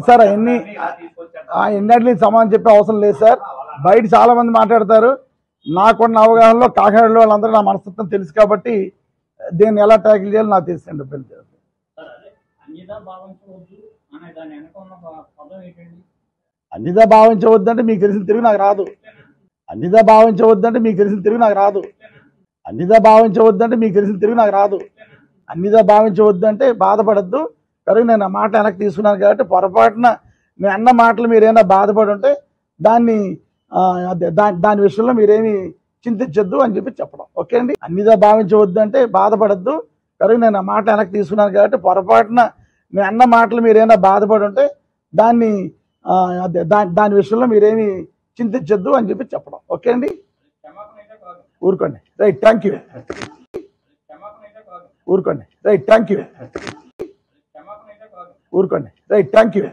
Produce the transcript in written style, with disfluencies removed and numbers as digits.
Sir ఎన్నటికి సమాధానం చెప్పే అవసరం లేదు సార్. బయట చాలా మంది మాట్లాడతారు. నాకున్న అవగాహనలో కాకినాడలో వాళ్ళందరూ నా మనస్తత్వం తెలుసు కాబట్టి దీన్ని ఎలా ట్యాకిల్ చేయాలో నాకు తెలుసండి. అన్నిదా భావించవద్దంటే మీకు తెలిసిన తిరిగి నాకు రాదు. అన్నిదా భావించవద్దంటే మీకు తెలిసిన తిరిగి నాకు రాదు. అన్నిదా భావించవద్దంటే మీకు తెలిసిన తిరిగి నాకు రాదు. అన్నిదా భావించవద్దంటే బాధపడద్దు. కనుక నేను ఆ మాట వెనక్కి తీసుకున్నాను కాబట్టి పొరపాటున నేను అన్న మాటలు మీరేమైనా బాధపడి ఉంటే దాని విషయంలో మీరేమి చింతించొద్దు అని చెప్పడం. ఓకే అండి. అన్నిదా భావించవద్దు అంటే బాధపడద్దు. కనుక నేను ఆ మాట వెనక్కి తీసుకున్నాను కాబట్టి పొరపాటున నేను అన్న మాటలు మీరేమైనా బాధపడి ఉంటే దాని విషయంలో మీరేమి చింతించొద్దు అని చెప్పడం. ఓకే అండి. ఊరుకోండి. రైట్. Thank you. ఊరుకోండి. రైట్. Thank you. ఊరుకోండి. రైట్. Thank you.